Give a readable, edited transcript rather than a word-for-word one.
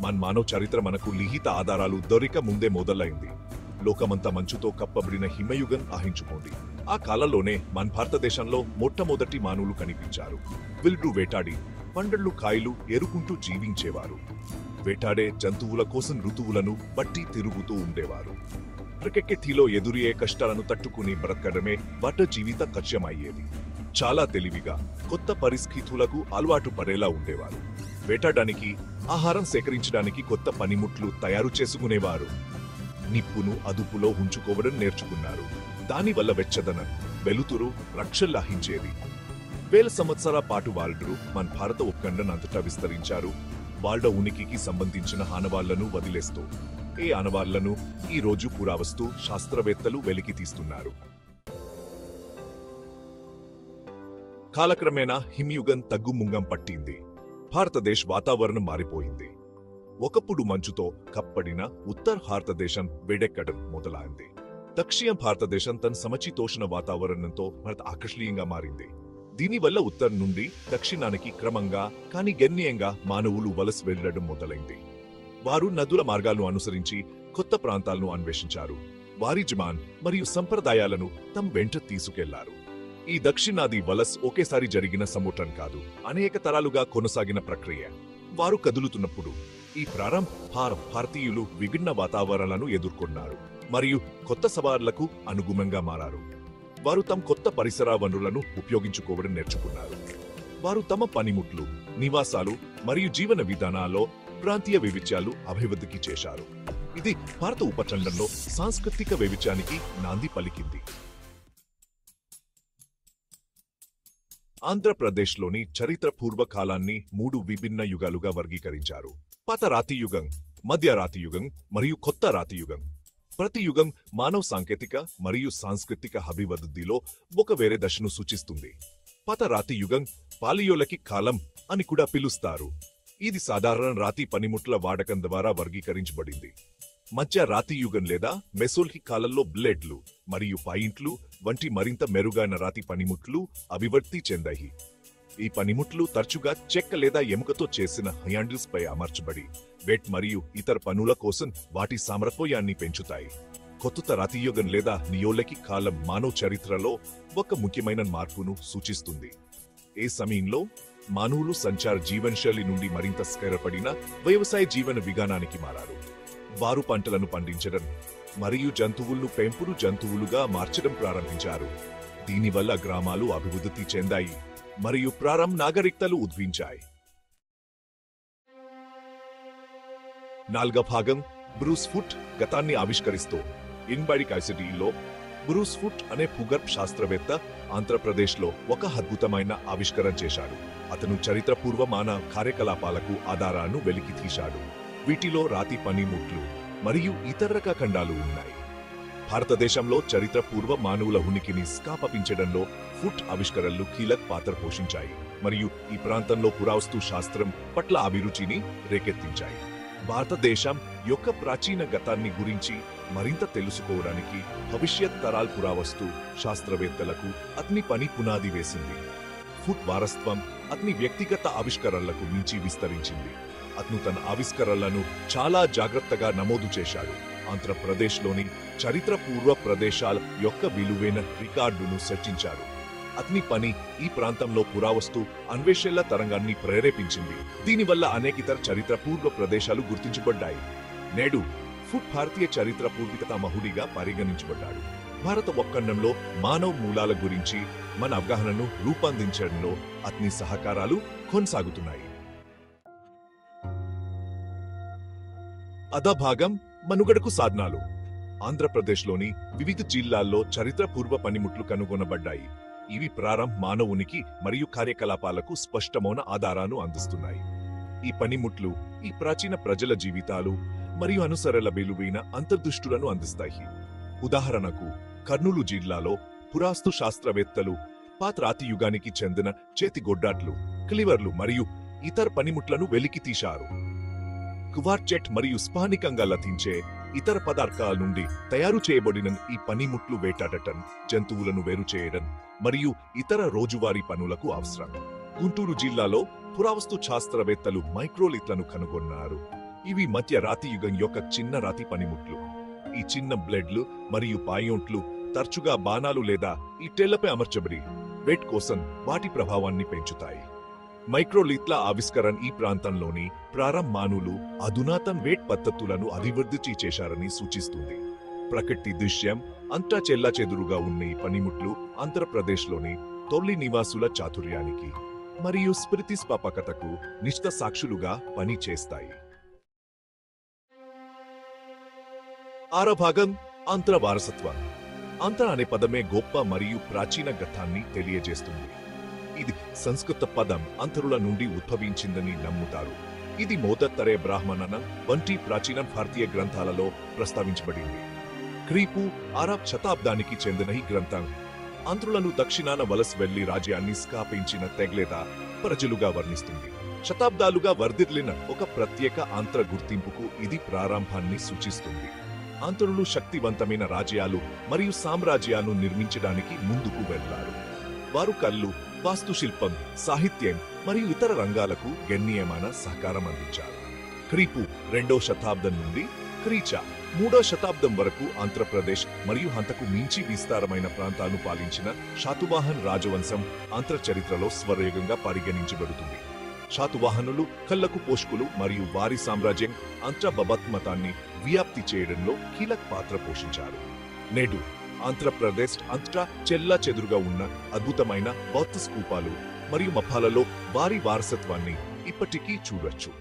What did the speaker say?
మన మానవ చరిత్ర మనకు లిఖిత ఆధారాలు దొరిక ముందే మొదలైంది. లోకమంతా మంచుతో కప్పబడిన హిమయుగం ఆహించుకోండి. ఆ కాలంలోనే మన భారతదేశంలో మొట్టమొదటి మానవులు కనిపించారు. విల్లు వేటాడి పండ్లు కాయలు ఎరుకుంటూ జీవించేవారు. వేటాడే జంతువుల కోసం ఋతువులను బట్టి తిరుగుతూ ఉండేవారు. ప్రకృతిలో ఎదురయ్యే కష్టాలను తట్టుకుని బ్రతకడమే వాటి జీవిత లక్ష్యమయ్యేది. చాలా తెలివిగా కొత్త పరిస్థితులకు అలవాటు పడేలా ఉండేవారు. వేటాడడానికి, ఆహారం సేకరించడానికి కొత్త పనిముట్లు తయారు చేసుకునేవారు. నిప్పును అదుపులో ఉంచుకోవడం నేర్చుకున్నారు. దానివల్ల వెచ్చదనం, వెలుతురు రక్షలాహించేది. వేల సంవత్సరాల పాటు వాళ్ళు మన భారత ఉపఖండం విస్తరించారు. వాళ్ళ ఉనికికి సంబంధించిన ఆనవాళ్లను వదిలేస్తూ ఏ ఆనవాళ్లను ఈ రోజు పురావస్తు శాస్త్రవేత్తలు వెలికి తీస్తున్నారు. కాలక్రమేణా హిమయుగం తగ్గుముంగం పట్టింది. భారతదేశ వాతావరణం మారిపోయింది. ఒకప్పుడు మంచుతో కప్పడిన ఉత్తర భారతదేశం వేడెక్కడం మొదలైంది. దక్షిణ భారతదేశం తన సమశీతోష్ణ వాతావరణంతో మరింత ఆకర్షణీయంగా మారింది. దీనివల్ల ఉత్తరం నుండి దక్షిణానికి క్రమంగా కానీ గణనీయంగా మానవులు వలస వెళ్లడం మొదలైంది. వారు నదుల మార్గాలను అనుసరించి కొత్త ప్రాంతాలను అన్వేషించారు. వారి జమాన్ మరియు సంప్రదాయాలను తమ వెంట తీసుకెళ్లారు. ఈ దక్షిణాది వలస ఒకేసారి జరిగిన సముద్రం కాదు, అనేక తరాలుగా కొనసాగిన ప్రక్రియ. వారు కదులుతున్నప్పుడు ఈ భారతీయులు విభిన్న వాతావరణాలను ఎదుర్కొన్నారు మరియు కొత్త సవాళ్లకు అనుగుణంగా మారారు. వారు తమ కొత్త పరిసర వనరులను ఉపయోగించుకోవడం నేర్చుకున్నారు. వారు తమ పనిముట్లు, నివాసాలు మరియు జీవన విధానాల్లో ప్రాంతీయ వైవిధ్యాలు అభివృద్ధికి చేశారు. ఇది భారత ఉపఖండంలో సాంస్కృతిక వైవిధ్యానికి నాంది పలికింది. ఆంధ్రప్రదేశ్లోని చరిత్ర పూర్వకాలాన్ని 3 విభిన్న యుగాలుగా వర్గీకరించారు. పాత రాతియుగం, మధ్య రాతియుగం మరియు కొత్త రాతియుగం. ప్రతి యుగం మానవ సాంకేతిక మరియు సాంస్కృతిక అభివృద్ధిలో ఒక వేరే దశను సూచిస్తుంది. పాత రాతియుగం పాలియోలిథిక్ కాలం అని కూడా పిలుస్తారు. ఇది సాధారణ రాతి పనిముట్ల వాడకం ద్వారా వర్గీకరించబడింది. మధ్య రాతియుగం లేదా మెసోలిథిక్ కాలంలో బ్లేడ్లు మరియు పాయింట్లు వంటి మరింత మెరుగైన రాతి పనిముట్లు అభివృద్ధి చెందాయి. ఈ పనిముట్లు తరచుగా చెక్క లేదా ఎముకతో చేసిన హ్యాండిల్స్ పై అమర్చబడి వెట్ మరియు ఇతర పనుల కోసం వాటి సామర్థ్యాన్ని పెంచుతాయి. కొత్త రాతియుగం లేదా నియోలిథిక్ కాలం మానవ చరిత్రలో ఒక ముఖ్యమైన మార్పును సూచిస్తుంది. ఈ సమయంలో మానవులు సంచార జీవనశైలి నుండి మరింత స్థిరపడిన వ్యవసాయ జీవన విధానానికి మారారు. వారు పంటలను పండించడం మరియు జంతువులను పెంపుడు జంతువులుగా మార్చడం ప్రారంభించారు. దీనివల్ల గ్రామాలు అభివృద్ధి చెందాయి మరియు ప్రారంభ నాగరికతలు ఉద్భవించాయి. 4వ భాగం బ్రూస్ ఫుట్ గతాన్ని ఆవిష్కరిస్తూ. ఇన్బడికాసిటీలో బ్రూస్ ఫుట్ అనే భూగర్భ శాస్త్రవేత్త ఆంధ్రప్రదేశ్లో ఒక అద్భుతమైన ఆవిష్కరణ చేశాడు. అతను చరిత్ర పూర్వ మానవ కార్యకలాపాలకు ఆధారాలను వెలికి తీశాడు. వీటిలో రాతి పనిముట్లు మరియు ఇతర ఖండాలు ఉన్నాయి. భారతదేశంలో చరిత్ర పూర్వ మానవుల ఉనికిని స్థాపించడంలో ఫుట్ ఆవిష్కరణలు కీలక పాత్ర పోషించాయి మరియు ఈ ప్రాంతంలో పురావస్తు శాస్త్రం పట్ల అభిరుచిని రేకెత్తించాయి. భారతదేశం యొక్క ప్రాచీన గతాన్ని గురించి మరింత తెలుసుకోవడానికి భవిష్యత్ తరాల పురావస్తు శాస్త్రవేత్తలకు అతని పని పునాది వేసింది. ఫుట్ వారసత్వం అతని వ్యక్తిగత ఆవిష్కరణలకు మించి విస్తరించింది. అతను తన ఆవిష్కరణలను చాలా జాగ్రత్తగా నమోదు చేశాడు. ఆంధ్రప్రదేశ్లోని చరిత్ర పూర్వ ప్రదేశాల యొక్క విలువైన రికార్డును సృష్టించాడు. అతని పని ఈ ప్రాంతంలో పురావస్తు అన్వేషణల తరంగాన్ని ప్రేరేపించింది. దీనివల్ల అనేక ఇతర చరిత్ర పూర్వ ప్రదేశాలు గుర్తించబడ్డాయి. నేడు ఫుట్ భారతీయ చరిత్ర పూర్వీకతామహుడిగా పరిగణించబడ్డాడు. భారత ఉపఖండంలో మానవ మూలాల గురించి మన అవగాహనను రూపొందించడంలో అతని సహకారాలు కొనసాగుతున్నాయి. అధభాగం మనుగడకు సాధనాలు. ఆంధ్రప్రదేశ్లోని వివిధ జిల్లాల్లో చరిత్ర పూర్వ పనిముట్లు కనుగొనబడ్డాయి. ఇవి ప్రారంభ మానవునికి మరియు కార్యకలాపాలకు స్పష్టమైన ఆధారాలను అందిస్తున్నాయి. ఈ పనిముట్లు ఈ ప్రాచీన ప్రజల జీవితాలు మరియు అనుసరణ విలువైన అంతర్దృష్టులను అందిస్తాయి. ఉదాహరణకు కర్నూలు జిల్లాలో పురావస్తు శాస్త్రవేత్తలు పాత రాతి యుగానికి చెందిన చేతిగొడ్డాట్లు, క్లివర్లు మరియు ఇతర పనిముట్లను వెలికి తీశారు. కువార్చెట్ మరియు స్థానికంగా లభించే ఇతర పదార్థాల నుండి తయారు చేయబడిన ఈ పనిముట్లు వేటాడటం, జంతువులను వేరు చేయడం మరియు ఇతర రోజువారీ పనులకు అవసరం. గుంటూరు జిల్లాలో పురావస్తు శాస్త్రవేత్తలు మైక్రోలిత్లను కనుగొన్నారు. ఇవి మధ్య రాతి యుగం యొక్క చిన్న రాతి పనిముట్లు. ఈ చిన్న బ్లేడ్లు మరియు పాయోంట్లు తరచుగా బాణాలు లేదా ఈటెళ్లపై అమర్చబడి వేట్ కోసం వాటి ప్రభావాన్ని పెంచుతాయి. మైక్రోలీత్ల ఆవిష్కరణ ఈ ప్రాంతంలోని ప్రారంభ మానవులు అధునాతన వేట్ పద్ధతులను అభివృద్ధి చేశారని సూచిస్తుంది. ప్రకృతి దృశ్యం అంతా చెల్లాచెదురుగా ఉన్న ఈ పనిముట్లు ఆంధ్రప్రదేశ్లోని తొలి నివాసుల చాతుర్యానికి మరియు స్మృతిస్పాపకతకు నిష్ట సాక్షులుగా పనిచేస్తాయి. ఆరో భాగం ఆంధ్ర వారసత్వం. ఆంధ్ర అనే పదమే గొప్ప మరియు ప్రాచీన గతాన్ని తెలియజేస్తుంది. ఇది సంస్కృత పదం అంతరుల నుండి ఉద్భవించిందని నమ్ముతారు. ఇది మొదటరే బ్రాహ్మణన వంటి ప్రాచీన భారతీయ గ్రంథాలలో ప్రస్తావించబడింది. క్రీపు 6వ శతాబ్దానికి చెందిన ఈ గ్రంథం ఆంధ్రులను దక్షిణాన వలస వెళ్లి రాజ్యాన్ని స్థాపించిన తెగలేద ప్రజలుగా వర్ణిస్తుంది. శతాబ్దాలుగా వర్ధిల్లిన ఒక ప్రత్యేక ఆంధ్ర గుర్తింపుకు ఇది ప్రారంభాన్ని సూచిస్తుంది. ఆంధ్రులు శక్తివంతమైన రాజ్యాలు మరియు సామ్రాజ్యాలను నిర్మించడానికి ముందుకు వెళ్లారు. వారు కళ్ళు, వాస్తుశిల్పం, సాహిత్యం మరియు ఇతర రంగాలకు గణనీయమైన సహకారం అందించారు. క్రీపు 2వ శతాబ్దం నుండి క్రీచ 3వ శతాబ్దం వరకు ఆంధ్రప్రదేశ్ మరియు అంతకు మించి విస్తారమైన ప్రాంతాలను పాలించిన శాతవాహన్ రాజవంశం ఆంధ్ర చరిత్రలో స్వర్ణయుగంగా పరిగణించబడుతుంది. శాతవాహనులు కళ్లకు పోషకులు మరియు వారి సామ్రాజ్యం ఆంధ్ర బౌద్ధ మతాన్ని వ్యాప్తి చేయడంలో కీలక పాత్ర పోషించారు. నేడు ఆంధ్రప్రదేశ్ అంతటా చెల్లాచెదురుగా ఉన్న అద్భుతమైన బౌద్ధ స్తూపాలు మరియు మఠాలలో వారి వారసత్వాన్ని ఇప్పటికీ చూడొచ్చు.